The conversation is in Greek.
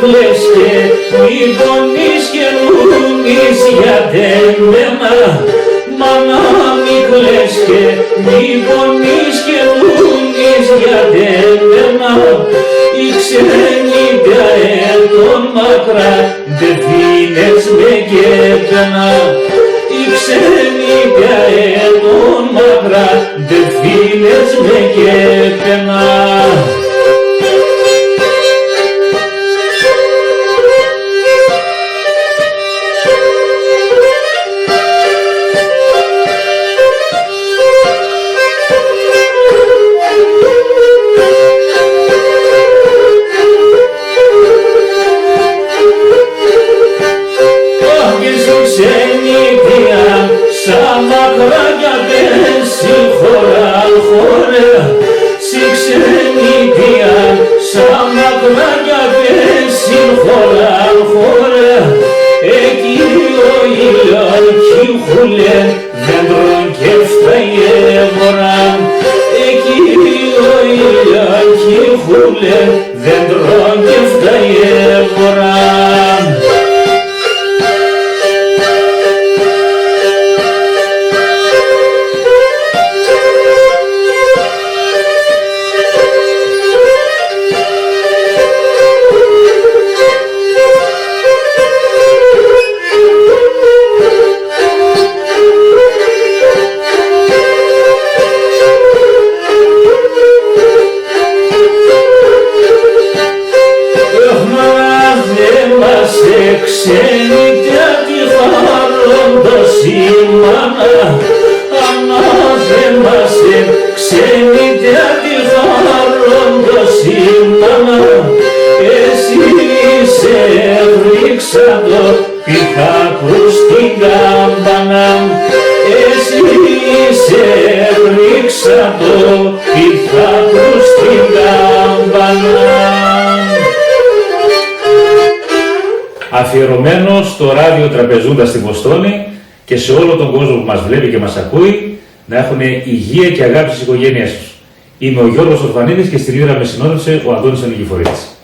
κλαις και μη πονείς και λούνεις γιατί εμένα. Μάνα μη κλαις και μη πονείς και λούνεις γιατί εμένα. Η ξένη πια έτον μακρά δεν φύνες με κέπαινα. Η ξένη πια έτον μακρά δεν φύνες με κέπαινα. Σαν μακράγια πέσει χώρα χώρα, σι ξενιτία. Σαν μακράγια πέσει χώρα χώρα, εκεί ο ηλιοκύχουλε δέντρον και φταίγορα. Εκεί ο ηλιοκύχουλε δέντρον και φταίγορα. Ξενιτιά τη χαρόντος η μάνα, ανάθεμα σε ξενιτιά τη χαρόντος η μάνα. Εσύ σε ρίξαντο πικάκου στην κάμπανα. Εσύ σε ρίξαντο πικάκου στην κάμπανα. Αφιερωμένο στο ράδιο Τραπεζούντα στη Βοστόνη και σε όλο τον κόσμο που μας βλέπει και μας ακούει, να έχουν υγεία και αγάπη στις οικογένειές τους. Είμαι ο Γιώργος Ορφανίδης και στη λύρα με συνόδευσε ο Αντώνης Ανικηφορίτης.